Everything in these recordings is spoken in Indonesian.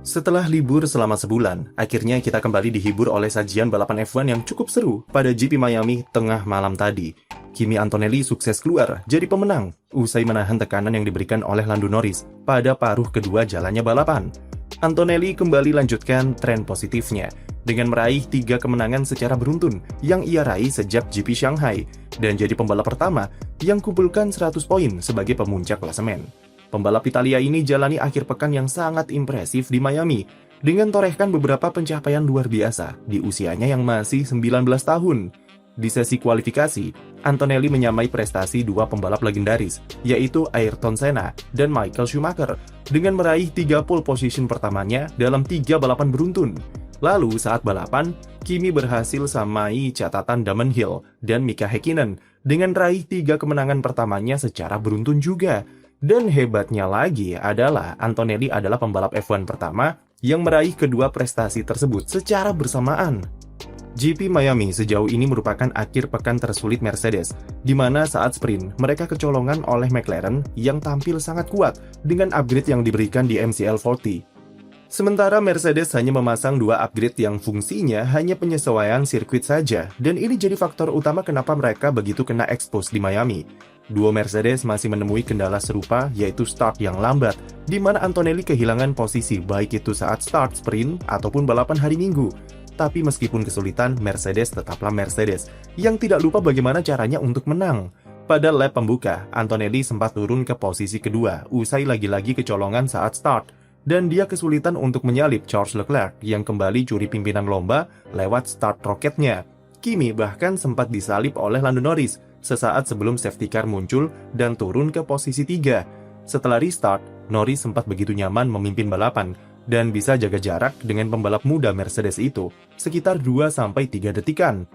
Setelah libur selama sebulan, akhirnya kita kembali dihibur oleh sajian balapan F1 yang cukup seru pada GP Miami tengah malam tadi. Kimi Antonelli sukses keluar jadi pemenang, usai menahan tekanan yang diberikan oleh Lando Norris pada paruh kedua jalannya balapan. Antonelli kembali lanjutkan tren positifnya, dengan meraih 3 kemenangan secara beruntun yang ia raih sejak GP Shanghai, dan jadi pembalap pertama yang kumpulkan 100 poin sebagai pemuncak klasemen. Pembalap Italia ini jalani akhir pekan yang sangat impresif di Miami, dengan torehkan beberapa pencapaian luar biasa di usianya yang masih 19 tahun. Di sesi kualifikasi, Antonelli menyamai prestasi dua pembalap legendaris, yaitu Ayrton Senna dan Michael Schumacher, dengan meraih 3 pole position pertamanya dalam 3 balapan beruntun. Lalu saat balapan, Kimi berhasil samai catatan Damon Hill dan Mika Häkkinen dengan raih 3 kemenangan pertamanya secara beruntun juga. Dan hebatnya lagi adalah Antonelli adalah pembalap F1 pertama yang meraih kedua prestasi tersebut secara bersamaan. GP Miami sejauh ini merupakan akhir pekan tersulit Mercedes, di mana saat sprint mereka kecolongan oleh McLaren yang tampil sangat kuat dengan upgrade yang diberikan di MCL40. Sementara Mercedes hanya memasang 2 upgrade yang fungsinya hanya penyesuaian sirkuit saja, dan ini jadi faktor utama kenapa mereka begitu kena expose di Miami. Duo Mercedes masih menemui kendala serupa, yaitu start yang lambat, di mana Antonelli kehilangan posisi baik itu saat start sprint ataupun balapan hari Minggu. Tapi meskipun kesulitan, Mercedes tetaplah Mercedes, yang tidak lupa bagaimana caranya untuk menang. Pada lap pembuka, Antonelli sempat turun ke posisi kedua, usai lagi-lagi kecolongan saat start, dan dia kesulitan untuk menyalip Charles Leclerc yang kembali curi pimpinan lomba lewat start roketnya. Kimi bahkan sempat disalip oleh Lando Norris sesaat sebelum safety car muncul dan turun ke posisi 3. Setelah restart, Norris sempat begitu nyaman memimpin balapan dan bisa jaga jarak dengan pembalap muda Mercedes itu sekitar 2-3 detikan.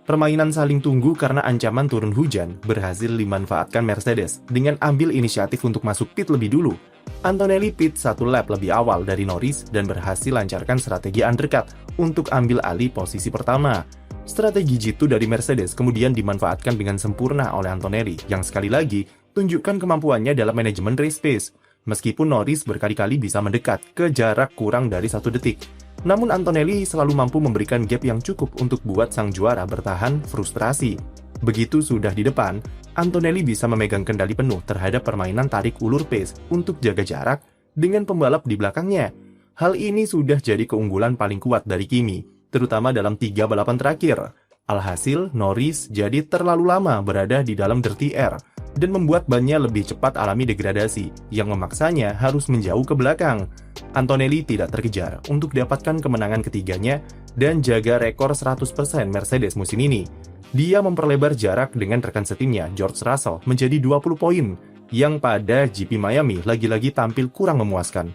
Permainan saling tunggu karena ancaman turun hujan berhasil dimanfaatkan Mercedes dengan ambil inisiatif untuk masuk pit lebih dulu. Antonelli pit 1 lap lebih awal dari Norris dan berhasil lancarkan strategi undercut untuk ambil alih posisi pertama. Strategi jitu dari Mercedes kemudian dimanfaatkan dengan sempurna oleh Antonelli yang sekali lagi tunjukkan kemampuannya dalam manajemen race pace. Meskipun Norris berkali-kali bisa mendekat ke jarak kurang dari 1 detik, namun Antonelli selalu mampu memberikan gap yang cukup untuk buat sang juara bertahan frustrasi. Begitu sudah di depan, Antonelli bisa memegang kendali penuh terhadap permainan tarik ulur pace untuk jaga jarak dengan pembalap di belakangnya. Hal ini sudah jadi keunggulan paling kuat dari Kimi, terutama dalam 3 balapan terakhir. Alhasil, Norris jadi terlalu lama berada di dalam dirty air dan membuat bannya lebih cepat alami degradasi yang memaksanya harus menjauh ke belakang. Antonelli tidak terkejar untuk dapatkan kemenangan ketiganya dan jaga rekor 100% Mercedes musim ini. Dia memperlebar jarak dengan rekan setimnya George Russell menjadi 20 poin, yang pada GP Miami lagi-lagi tampil kurang memuaskan.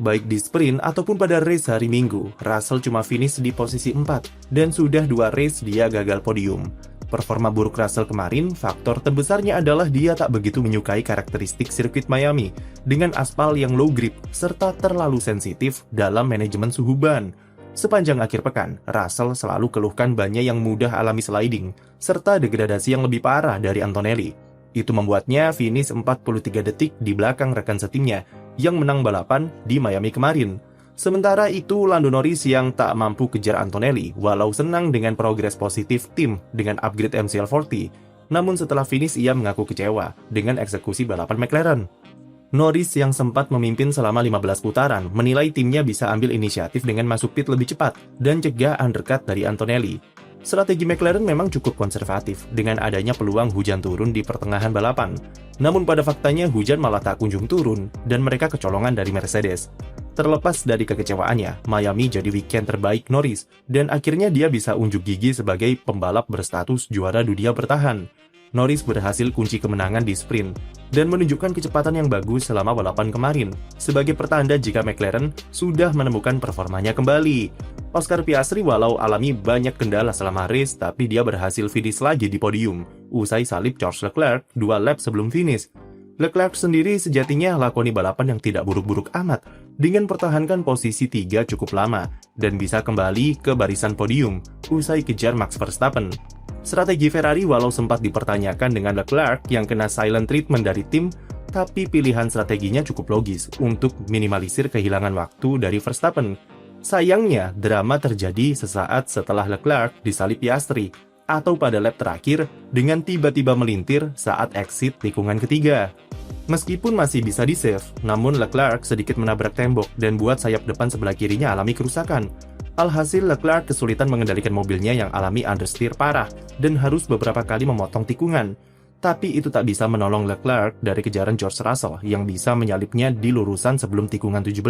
Baik di sprint ataupun pada race hari Minggu, Russell cuma finish di posisi 4 dan sudah 2 race dia gagal podium. Performa buruk Russell kemarin, faktor terbesarnya adalah dia tak begitu menyukai karakteristik sirkuit Miami dengan aspal yang low grip serta terlalu sensitif dalam manajemen suhu ban. Sepanjang akhir pekan, Russell selalu keluhkan bannya yang mudah alami sliding serta degradasi yang lebih parah dari Antonelli. Itu membuatnya finish 43 detik di belakang rekan setimnya yang menang balapan di Miami kemarin. Sementara itu, Lando Norris yang tak mampu kejar Antonelli walau senang dengan progres positif tim dengan upgrade MCL40, namun setelah finish ia mengaku kecewa dengan eksekusi balapan McLaren. Norris yang sempat memimpin selama 15 putaran menilai timnya bisa ambil inisiatif dengan masuk pit lebih cepat dan cegah undercut dari Antonelli. Strategi McLaren memang cukup konservatif dengan adanya peluang hujan turun di pertengahan balapan. Namun pada faktanya hujan malah tak kunjung turun dan mereka kecolongan dari Mercedes. Terlepas dari kekecewaannya, Miami jadi weekend terbaik Norris dan akhirnya dia bisa unjuk gigi sebagai pembalap berstatus juara dunia bertahan. Norris berhasil kunci kemenangan di sprint dan menunjukkan kecepatan yang bagus selama balapan kemarin sebagai pertanda jika McLaren sudah menemukan performanya kembali. Oscar Piastri walau alami banyak kendala selama race, tapi dia berhasil finish lagi di podium usai salip Charles Leclerc 2 lap sebelum finish. Leclerc sendiri sejatinya lakoni balapan yang tidak buruk-buruk amat dengan pertahankan posisi 3 cukup lama dan bisa kembali ke barisan podium usai kejar Max Verstappen. Strategi Ferrari walau sempat dipertanyakan dengan Leclerc yang kena silent treatment dari tim, Tapi pilihan strateginya cukup logis untuk minimalisir kehilangan waktu dari Verstappen. Sayangnya, drama terjadi sesaat setelah Leclerc disalip Piastri, atau pada lap terakhir dengan tiba-tiba melintir saat exit tikungan ketiga. Meskipun masih bisa di-save, namun Leclerc sedikit menabrak tembok dan buat sayap depan sebelah kirinya alami kerusakan. Alhasil Leclerc kesulitan mengendalikan mobilnya yang alami understeer parah dan harus beberapa kali memotong tikungan. Tapi itu tak bisa menolong Leclerc dari kejaran George Russell yang bisa menyalipnya di lurusan sebelum tikungan 17.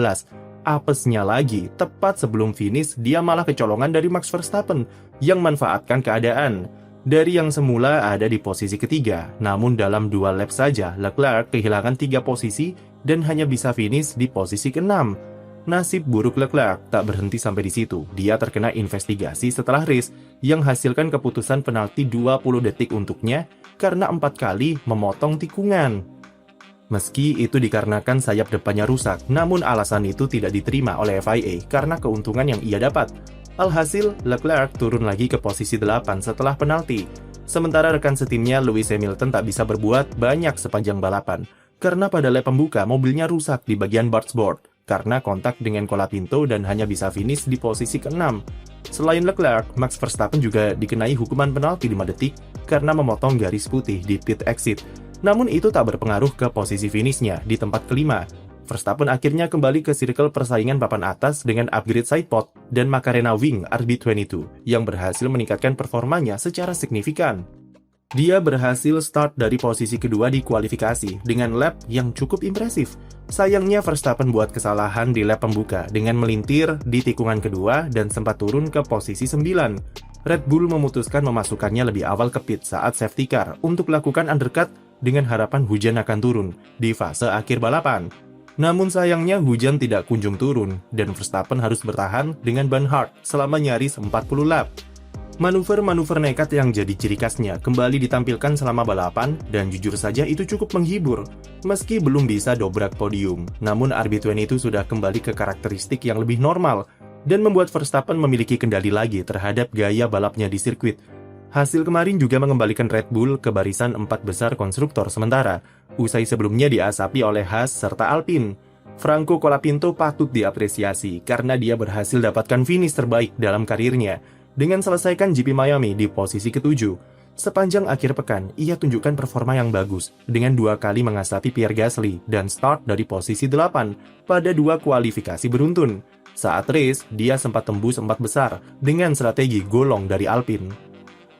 Apesnya lagi, tepat sebelum finish, dia malah kecolongan dari Max Verstappen yang manfaatkan keadaan. Dari yang semula ada di posisi ketiga, namun dalam 2 lap saja, Leclerc kehilangan 3 posisi dan hanya bisa finish di posisi ke-6. Nasib buruk Leclerc tak berhenti sampai di situ. Dia terkena investigasi setelah race yang hasilkan keputusan penalti 20 detik untuknya karena 4 kali memotong tikungan. Meski itu dikarenakan sayap depannya rusak, namun alasan itu tidak diterima oleh FIA karena keuntungan yang ia dapat. Alhasil, Leclerc turun lagi ke posisi 8 setelah penalti. Sementara rekan setimnya Lewis Hamilton tak bisa berbuat banyak sepanjang balapan, karena pada lap pembuka mobilnya rusak di bagian bargeboard karena kontak dengan kolapinto dan hanya bisa finish di posisi ke-6. Selain Leclerc, Max Verstappen juga dikenai hukuman penalti 5 detik karena memotong garis putih di pit exit. Namun itu tak berpengaruh ke posisi finishnya di tempat kelima. Verstappen akhirnya kembali ke circle persaingan papan atas dengan upgrade sidepod dan Macarena Wing RB22 yang berhasil meningkatkan performanya secara signifikan. Dia berhasil start dari posisi kedua di kualifikasi dengan lap yang cukup impresif. Sayangnya Verstappen buat kesalahan di lap pembuka dengan melintir di tikungan kedua dan sempat turun ke posisi 9. Red Bull memutuskan memasukkannya lebih awal ke pit saat safety car untuk lakukan undercut dengan harapan hujan akan turun di fase akhir balapan. Namun sayangnya hujan tidak kunjung turun dan Verstappen harus bertahan dengan ban hard selama nyaris 40 lap. Manuver-manuver nekat yang jadi ciri khasnya kembali ditampilkan selama balapan dan jujur saja itu cukup menghibur. Meski belum bisa dobrak podium, namun RB22 sudah kembali ke karakteristik yang lebih normal dan membuat Verstappen memiliki kendali lagi terhadap gaya balapnya di sirkuit. Hasil kemarin juga mengembalikan Red Bull ke barisan 4 besar konstruktor sementara, usai sebelumnya diasapi oleh Haas serta Alpine. Franco Colapinto patut diapresiasi karena dia berhasil dapatkan finish terbaik dalam karirnya dengan selesaikan GP Miami di posisi ke-7. Sepanjang akhir pekan, ia tunjukkan performa yang bagus dengan 2 kali mengasapi Pierre Gasly dan start dari posisi 8 pada 2 kualifikasi beruntun. Saat race, dia sempat tembus 4 besar dengan strategi golong dari Alpine.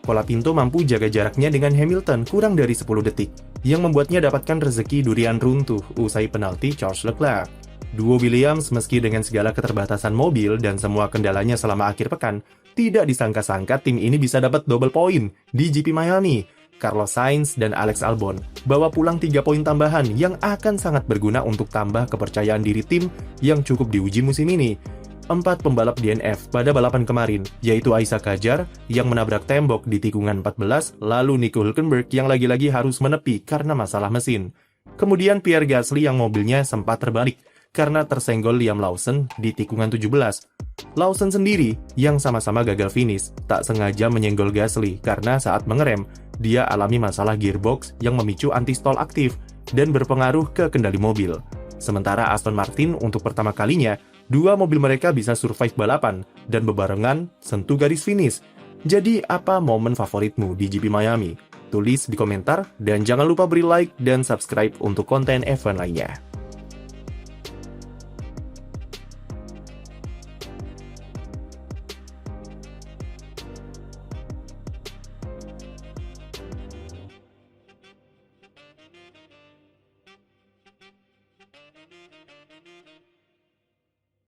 Colapinto mampu jaga jaraknya dengan Hamilton kurang dari 10 detik, yang membuatnya dapatkan rezeki durian runtuh usai penalti Charles Leclerc. Duo Williams meski dengan segala keterbatasan mobil dan semua kendalanya selama akhir pekan, tidak disangka-sangka tim ini bisa dapat double point di GP Miami. Carlos Sainz dan Alex Albon bawa pulang 3 poin tambahan yang akan sangat berguna untuk tambah kepercayaan diri tim yang cukup diuji musim ini. 4 pembalap DNF pada balapan kemarin, yaitu Isaac Hadjar yang menabrak tembok di tikungan 14, lalu Nico Hülkenberg yang lagi-lagi harus menepi karena masalah mesin. Kemudian Pierre Gasly yang mobilnya sempat terbalik karena tersenggol Liam Lawson di tikungan 17. Lawson sendiri, yang sama-sama gagal finish, tak sengaja menyenggol Gasly karena saat mengerem, dia alami masalah gearbox yang memicu anti-stall aktif dan berpengaruh ke kendali mobil. Sementara Aston Martin untuk pertama kalinya, 2 mobil mereka bisa survive balapan dan bebarengan sentuh garis finish. Jadi apa momen favoritmu di GP Miami? Tulis di komentar dan jangan lupa beri like dan subscribe untuk konten F1 lainnya.